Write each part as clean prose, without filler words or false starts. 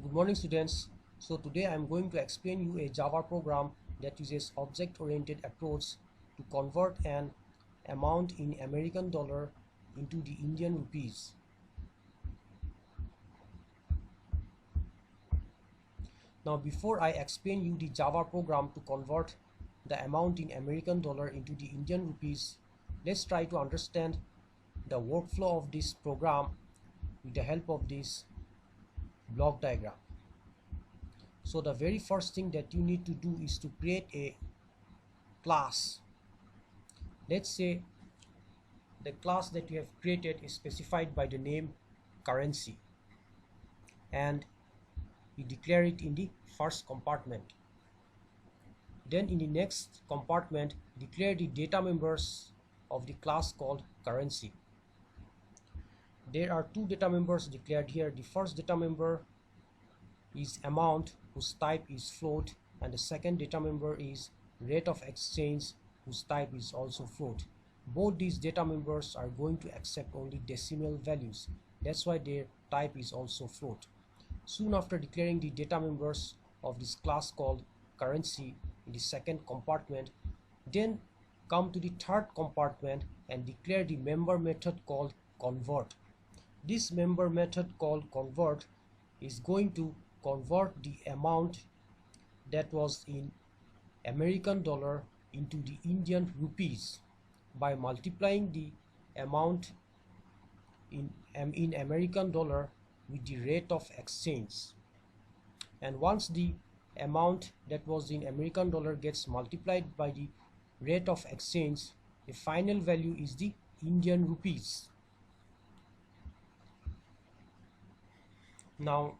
Good morning, students. So today I am going to explain you a Java program that uses object-oriented approach to convert an amount in American dollar into the Indian rupees. Now before I explain you the Java program to convert the amount in American dollar into the Indian rupees, let's try to understand the workflow of this program with the help of this block diagram. So the very first thing that you need to do is to create a class. Let's say the class that you have created is specified by the name currency, and you declare it in the first compartment. Then in the next compartment, declare the data members of the class called currency. There are two data members declared here. The first data member is amount, whose type is float, and the second data member is rate of exchange, whose type is also float. Both these data members are going to accept only decimal values. That's why their type is also float. Soon after declaring the data members of this class called currency in the second compartment, then come to the third compartment and declare the member method called convert. This member method called convert is going to convert the amount that was in American dollar into the Indian rupees by multiplying the amount in American dollar with the rate of exchange. And once the amount that was in American dollar gets multiplied by the rate of exchange, the final value is the Indian rupees. Now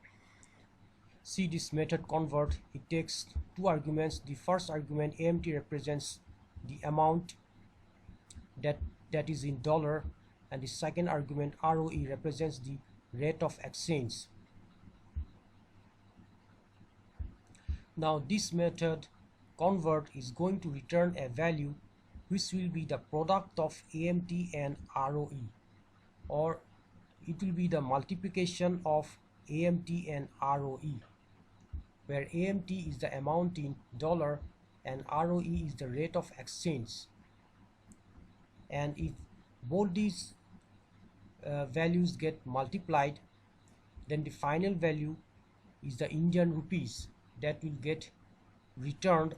see this method convert. It takes two arguments. The first argument AMT represents the amount that is in dollar, and the second argument ROE represents the rate of exchange. Now this method convert is going to return a value which will be the product of AMT and ROE, or it will be the multiplication of AMT and ROE, where AMT is the amount in dollar and ROE is the rate of exchange. And if both these values get multiplied, then the final value is the Indian rupees that will get returned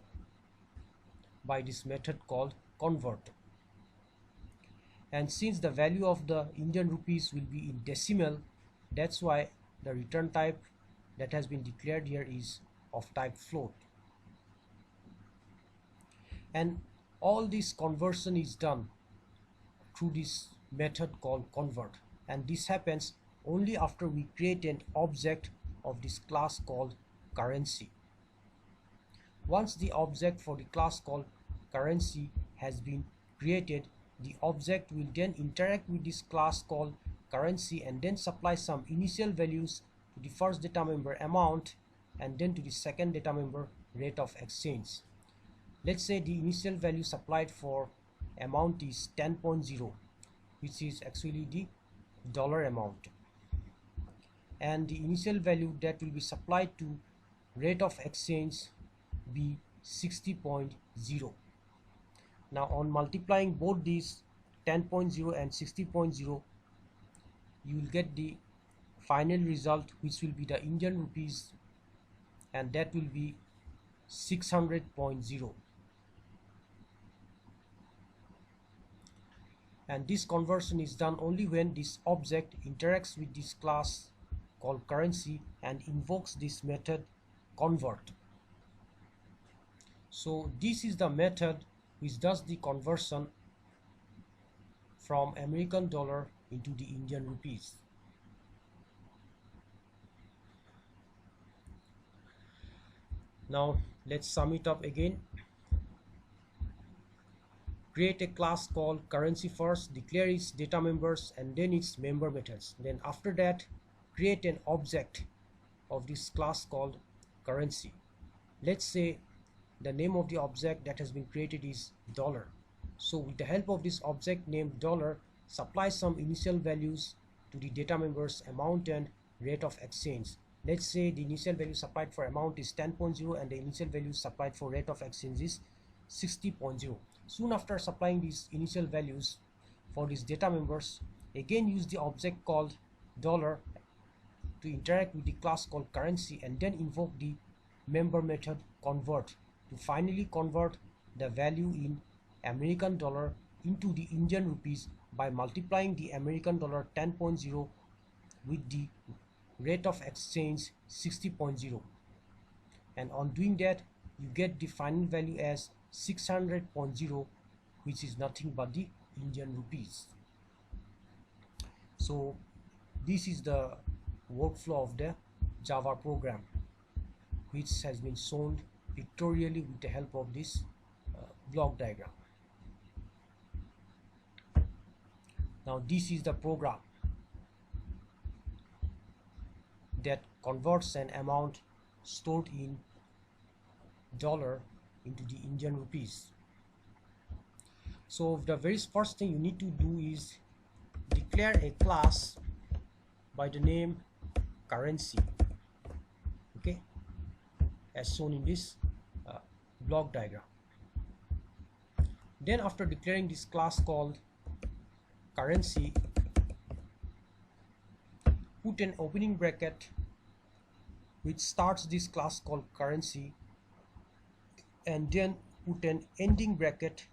by this method called convert. And since the value of the Indian rupees will be in decimal, that's why the return type that has been declared here is of type float. And all this conversion is done through this method called convert, and this happens only after we create an object of this class called currency. Once the object for the class called currency has been created, the object will then interact with this class called currency and then supply some initial values to the first data member amount and then to the second data member rate of exchange. Let's say the initial value supplied for amount is 10.0, which is actually the dollar amount, and the initial value that will be supplied to rate of exchange be 60.0. Now on multiplying both these 10.0 and 60.0, you will get the final result, which will be the Indian rupees, and that will be 600.0. And this conversion is done only when this object interacts with this class called currency and invokes this method convert. So this is the method which does the conversion from American dollar into the Indian rupees. Now let's sum it up again. Create a class called currency first, declare its data members and then its member methods. Then after that, create an object of this class called currency. Let's say the name of the object that has been created is dollar. So with the help of this object named dollar, supply some initial values to the data members amount and rate of exchange. let's say the initial value supplied for amount is 10.0 and the initial value supplied for rate of exchange is 60.0. Soon after supplying these initial values for these data members, again use the object called dollar to interact with the class called currency, and then invoke the member method convert to finally convert the value in American dollar into the Indian rupees by multiplying the American dollar 10.0 with the rate of exchange 60.0, and on doing that you get the final value as 600.0, which is nothing but the Indian rupees. So this is the workflow of the Java program, which has been shown pictorially with the help of this block diagram. Now this is the program that converts an amount stored in dollar into the Indian rupees. So the very first thing you need to do is declare a class by the name currency, okay, as shown in this block diagram. Then after declaring this class called currency, put an opening bracket which starts this class called currency, and then put an ending bracket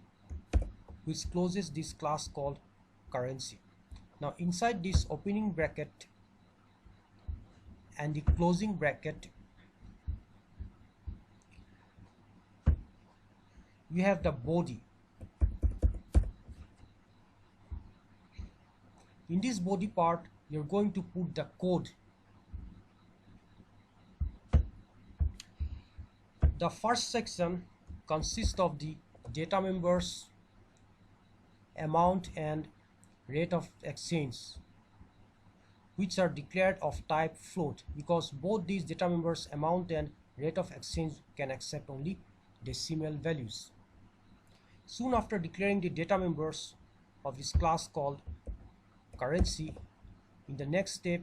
which closes this class called currency. Now inside this opening bracket and the closing bracket, you have the body. In this body part, you're going to put the code. The first section consists of the data members, amount and rate of exchange, which are declared of type float, because both these data members, amount and rate of exchange, can accept only decimal values. Soon after declaring the data members of this class called currency, in the next step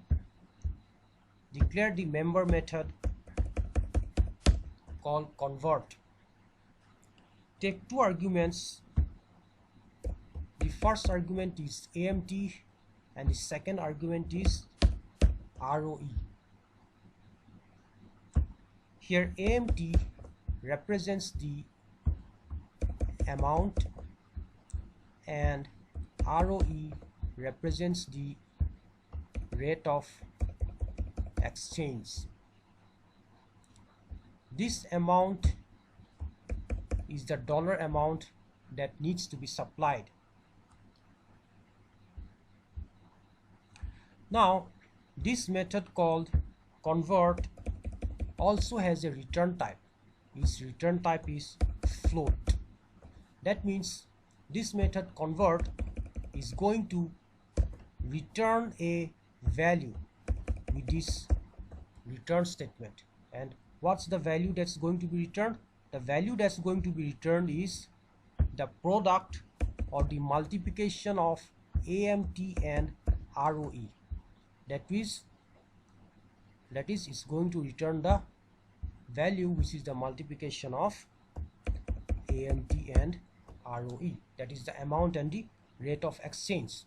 declare the member method called convert. Take two arguments. The first argument is AMT and the second argument is ROE. Here AMT represents the amount and ROE represents the rate of exchange. This amount is the dollar amount that needs to be supplied. Now this method called convert also has a return type. Its return type is float. That means this method convert is going to return a value with this return statement. And what's the value that's going to be returned? The value that's going to be returned is the product or the multiplication of AMT and ROE. That is it's going to return the value which is the multiplication of AMT and ROE, that is the amount and the rate of exchange.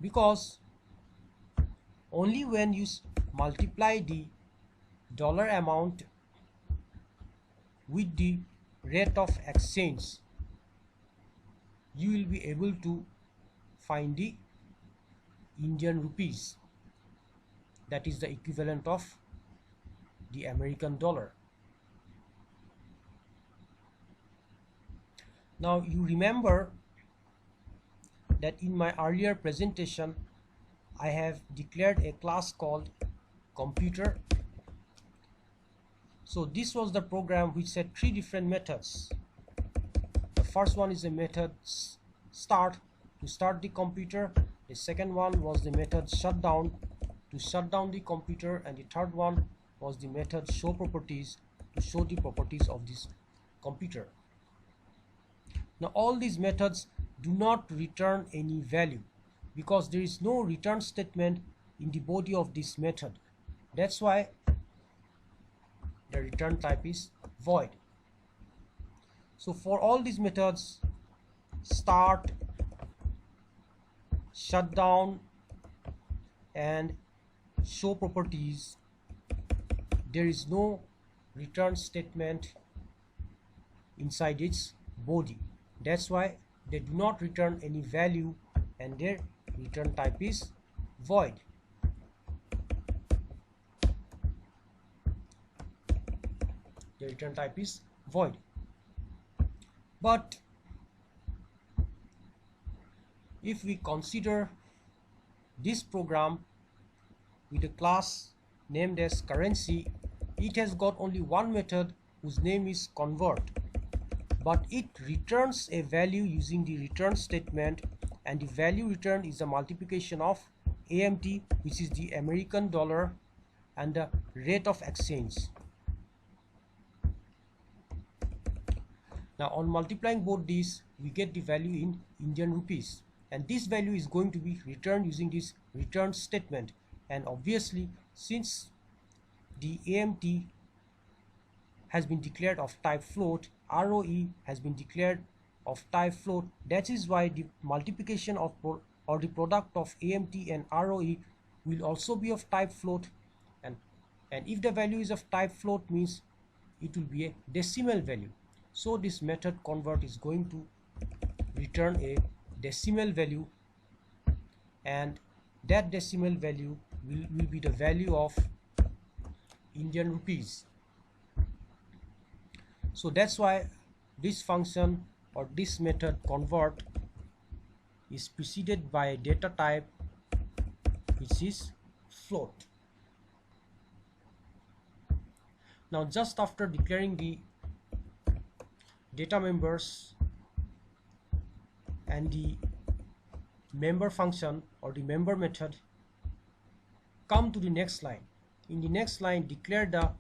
Because only when you multiply the dollar amount with the rate of exchange, you will be able to find the Indian rupees, that is the equivalent of the American dollar. Now you remember that in my earlier presentation I have declared a class called computer. So this was the program which had three different methods. The first one is the method start, to start the computer. The second one was the method shutdown, to shut down the computer, and the third one was the method show properties, to show the properties of this computer. Now all these methods do not return any value because there is no return statement in the body of this method. That's why the return type is void. So for all these methods, start, shutdown, and show properties, there is no return statement inside its body. That's why they do not return any value and their return type is void. The return type is void. But if we consider this program with a class named as currency, it has got only one method whose name is convert, but it returns a value using the return statement, and the value returned is a multiplication of AMT, which is the American dollar, and the rate of exchange. Now on multiplying both these, we get the value in Indian rupees, and this value is going to be returned using this return statement. And obviously, since the AMT has been declared of type float, ROE has been declared of type float, that is why the multiplication of or the product of AMT and ROE will also be of type float, and if the value is of type float means it will be a decimal value. So this method convert is going to return a decimal value, and that decimal value will be the value of Indian rupees. So that's why this function or this method convert is preceded by a data type which is float. Now just after declaring the data members and the member function or the member method, come to the next line. In the next line, declare the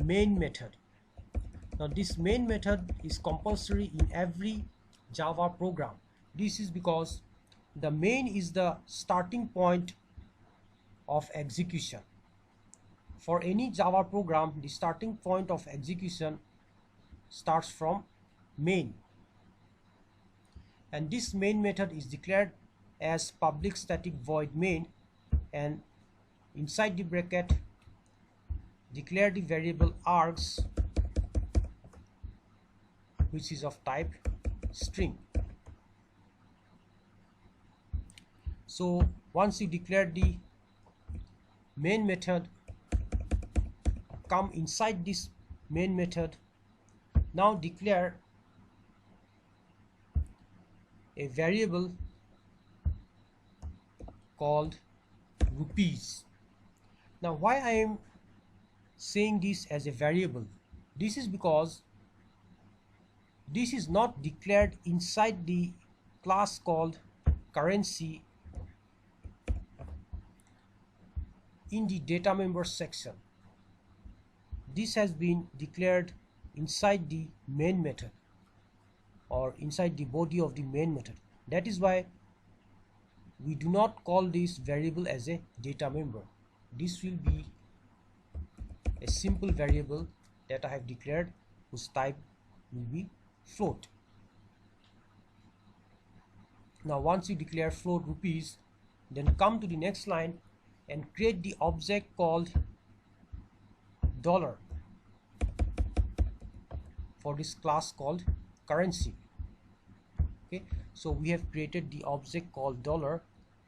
main method. Now this main method is compulsory in every Java program. This is because the main is the starting point of execution. For any Java program, the starting point of execution starts from main, and this main method is declared as public static void main, and inside the bracket declare the variable args, which is of type string. So once you declare the main method, come inside this main method, now declare a variable called rupees. Now why I am saying this as a variable? This is because this is not declared inside the class called currency in the data member section. This has been declared inside the main method or inside the body of the main method. That is why we do not call this variable as a data member. This will be a simple variable that I have declared whose type will be float. Now once you declare float rupees, then come to the next line and create the object called dollar for this class called currency. Okay, so we have created the object called dollar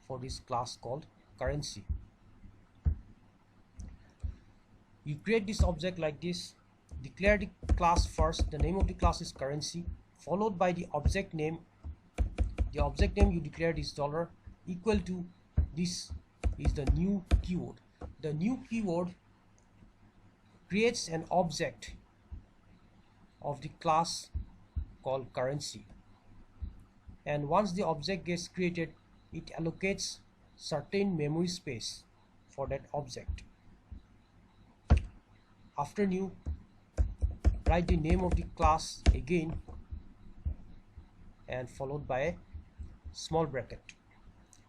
for this class called currency. You create this object like this, declare the class first. The name of the class is currency, followed by the object name. The object name you declared is dollar, equal to this is the new keyword. The new keyword creates an object of the class called currency, and once the object gets created, it allocates certain memory space for that object. After new, write the name of the class again and followed by a small bracket,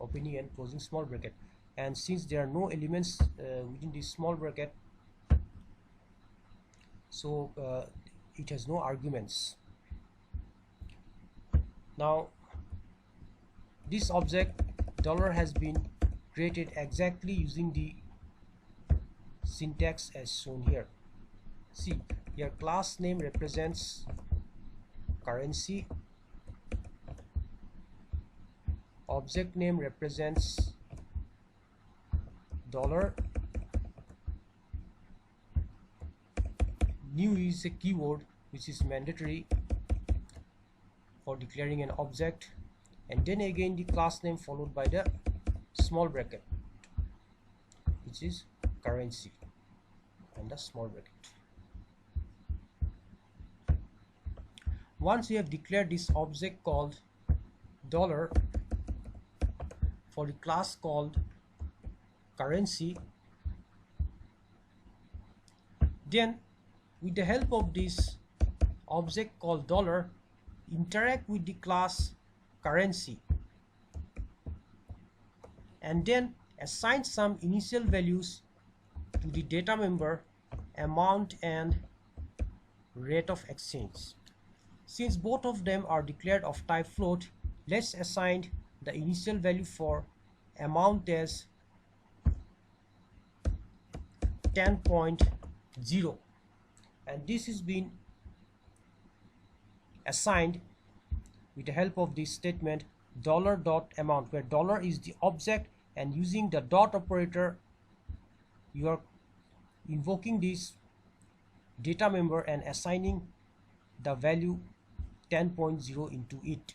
opening and closing small bracket. and since there are no elements within this small bracket, so it has no arguments. Now this object dollar has been created exactly using the syntax as shown here. See, your class name represents currency, object name represents dollar, new is a keyword which is mandatory for declaring an object, and then again the class name followed by the small bracket which is currency and the small bracket. Once you have declared this object called dollar for the class called currency, then with the help of this object called dollar, interact with the class currency and then assign some initial values to the data member, amount and rate of exchange. Since both of them are declared of type float, let's assign the initial value for amount as 10.0, and this is been assigned with the help of this statement $.amount, where dollar is the object, and using the dot operator you are invoking this data member and assigning the value 10.0 into it.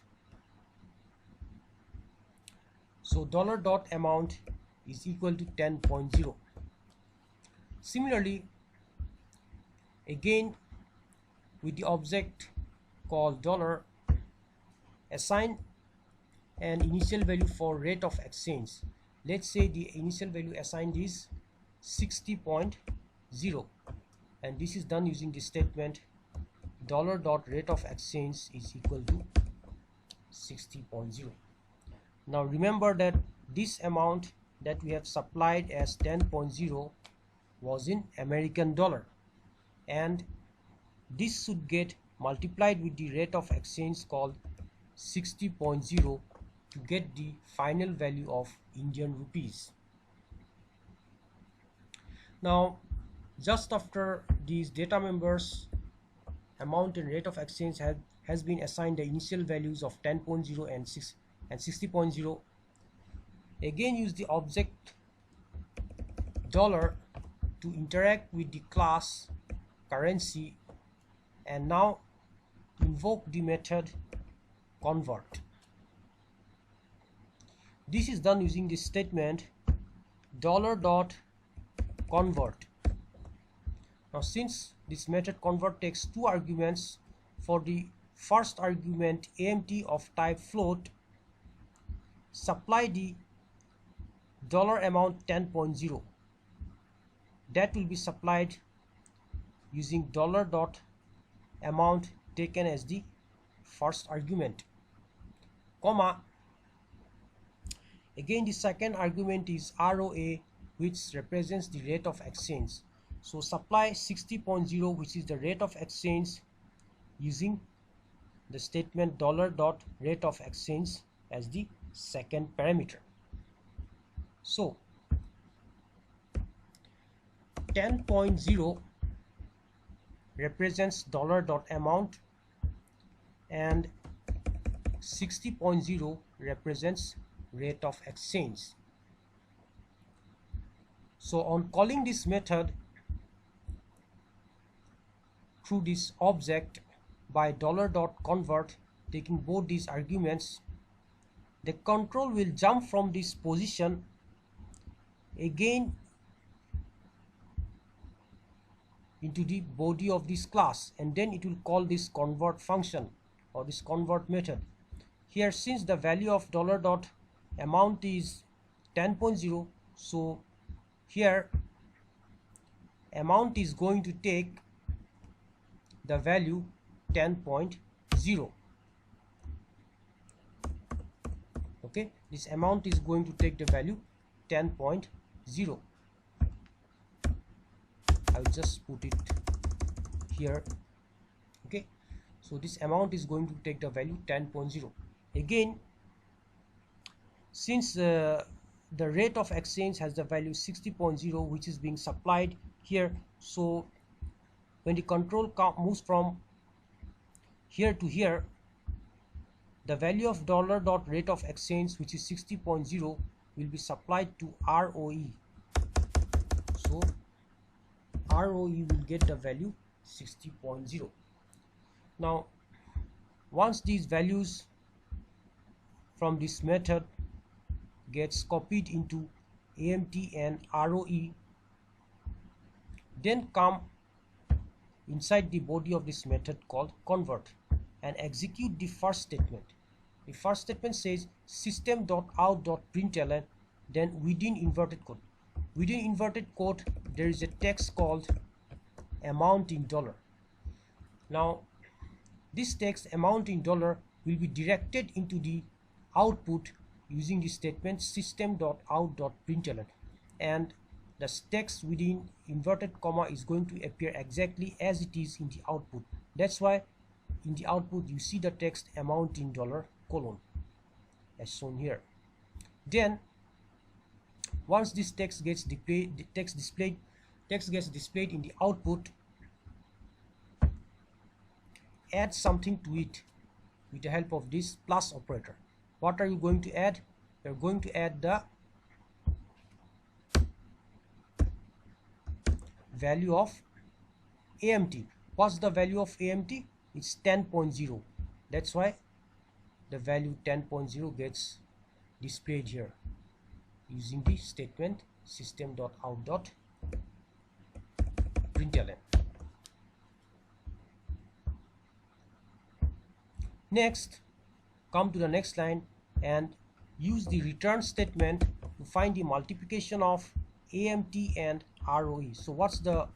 So $.amount is equal to 10.0. Similarly, again with the object called dollar, assign an initial value for rate of exchange. Let's say the initial value assigned is 60.0, and this is done using the statement $.rate of exchange is equal to 60.0. Now remember that this amount that we have supplied as 10.0 was in American dollar, and this should get multiplied with the rate of exchange called 60.0 to get the final value of Indian rupees. Now just after these data members, amount and rate of exchange has been assigned the initial values of 10.0 and 60.0, again use the object dollar to interact with the class currency and now invoke the method convert. This is done using this statement $.convert. Now since this method convert takes two arguments, for the first argument AMT of type float, supply the $amount 10.0, that will be supplied using $.amount taken as the first argument, comma, again the second argument is ROA, which represents the rate of exchange. So supply 60.0, which is the rate of exchange, using the statement $.rate of exchange as the second parameter. So 10.0 represents $.amount and 60.0 represents rate of exchange. So on calling this method through this object by $.convert, taking both these arguments, the control will jump from this position again into the body of this class, and then it will call this convert function or this convert method. Here, since the value of $.amount is 10.0, so here amount is going to take the value 10.0. Okay, this amount is going to take the value 10.0. I will just put it here. Okay, so this amount is going to take the value 10.0. Again, since the rate of exchange has the value 60.0, which is being supplied here, so when the control moves from here to here, the value of dollar dot rate of exchange, which is 60.0, will be supplied to ROE. So ROE will get the value 60.0. Now once these values from this method gets copied into AMT and ROE, then come inside the body of this method called convert and execute the first statement. The first statement says system.out.println, then within inverted code. Within inverted code there is a text called amount in dollar. Now this text amount in dollar will be directed into the output using the statement system.out.println, and the text within inverted comma is going to appear exactly as it is in the output. That's why in the output you see the text amount in dollar colon as shown here. Then once this text gets displayed, text gets displayed in the output, add something to it with the help of this plus operator. What are you going to add? You're going to add the value of AMT. What's the value of AMT? It's 10.0. That's why the value 10.0 gets displayed here using the statement system.out.println. Next, come to the next line and use the return statement to find the multiplication of AMT and ROE. So what's the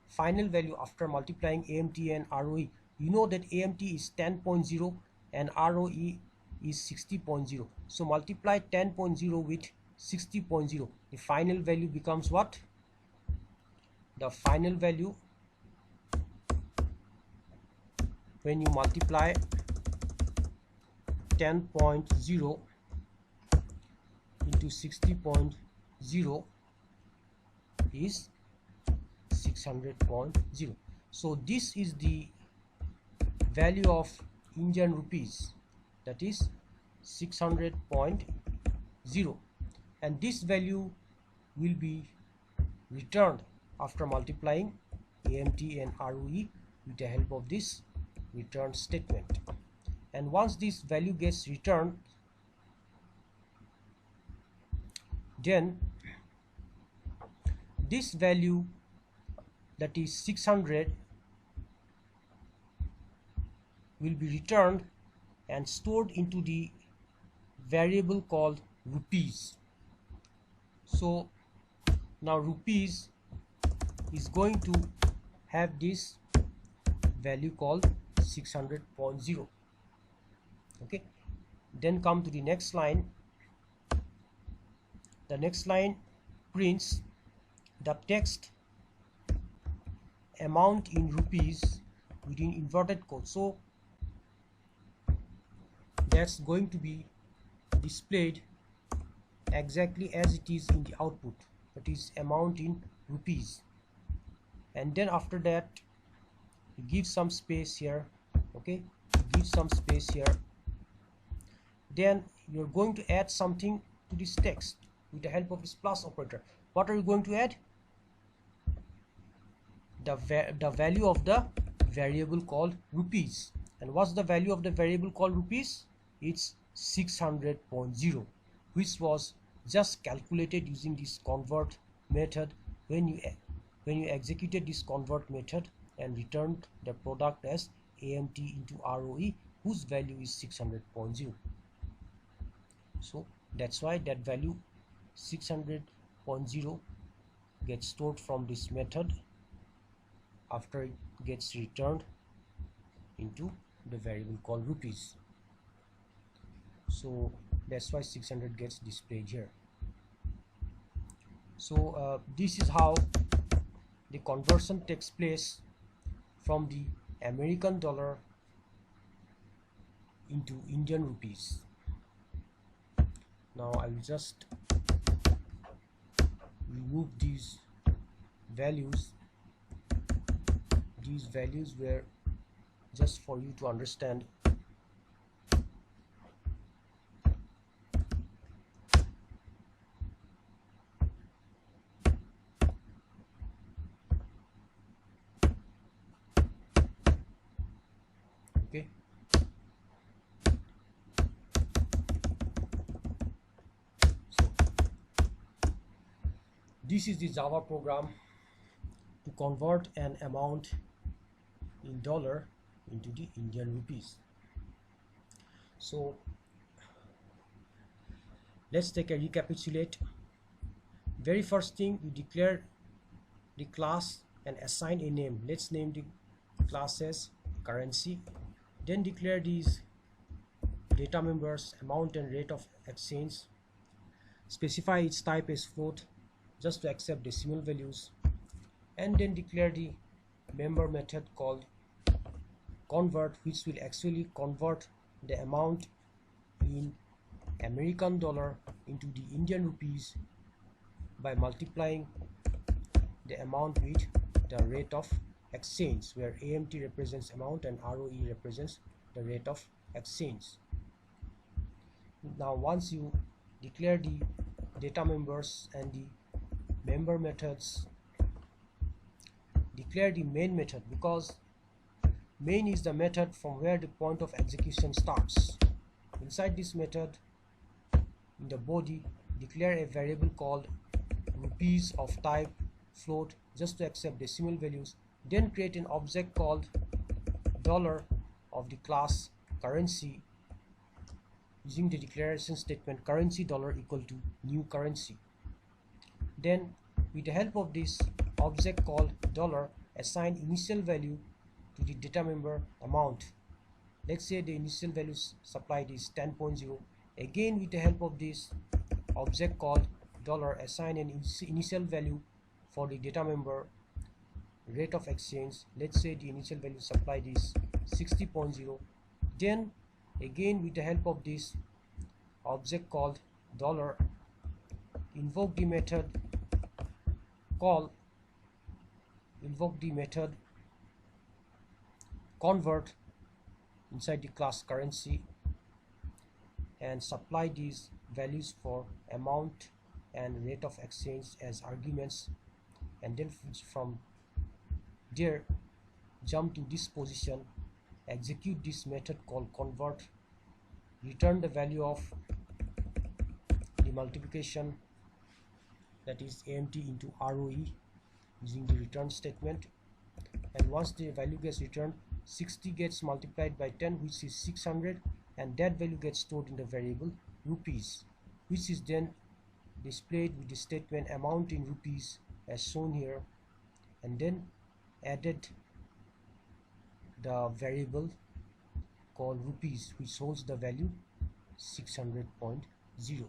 final value after multiplying AMT and ROE? You know that AMT is 10.0 and ROE is 60.0. So multiply 10.0 with 60.0. The final value becomes what? The final value when you multiply 10.0 into 60.0 is 600.0. So this is the value of Indian rupees, that is 600.0, and this value will be returned after multiplying AMT and ROE with the help of this return statement. And once this value gets returned, then this value, that is 600, will be returned and stored into the variable called rupees. So now rupees is going to have this value called 600.0. Okay, then come to the next line. The next line prints the text amount in rupees within inverted code. So that's going to be displayed exactly as it is in the output, that is amount in rupees. And then after that you give some space here. Okay, give some space here. Then you're going to add something to this text with the help of this plus operator. What are you going to add? The value of the variable called rupees. And what's the value of the variable called rupees? It's 600.0, which was just calculated using this convert method when you executed this convert method and returned the product as AMT into ROE, whose value is 600.0. So that's why that value 600.0 gets stored from this method after it gets returned into the variable called rupees. So that's why 600 gets displayed here. So this is how the conversion takes place from the American dollar into Indian rupees. Now I will just remove these values. These values were just for you to understand. Okay. So this is the Java program to convert an amount in dollar into the Indian rupees. So let's take a recapitulate. Very first thing, you declare the class and assign a name. Let's name the class as currency. Then declare these data members, amount and rate of exchange. Specify its type as float, just to accept decimal values, and then declare the member method called convert, which will actually convert the amount in American dollar into the Indian rupees by multiplying the amount with the rate of exchange, where AMT represents amount and ROE represents the rate of exchange. Now once you declare the data members and the member methods, declare the main method, because main is the method from where the point of execution starts. Inside this method, in the body, declare a variable called rupees of type float, just to accept decimal values. Then create an object called dollar of the class currency, using the declaration statement currency dollar equal to new currency. Then with the help of this object called dollar, assign initial value to the data member amount. Let's say the initial value supplied is 10.0. Again, with the help of this object called dollar, assign an initial value for the data member rate of exchange. Let's say the initial value supplied is 60.0. Then again, with the help of this object called dollar, invoke the method convert inside the class currency, and supply these values for amount and rate of exchange as arguments, and then from there jump to this position, execute this method called convert, return the value of the multiplication, that is AMT into ROE, using the return statement. And once the value gets returned, 60 gets multiplied by 10, which is 600, and that value gets stored in the variable rupees, which is then displayed with the statement amount in rupees as shown here, and then added the variable called rupees, which holds the value 600.0.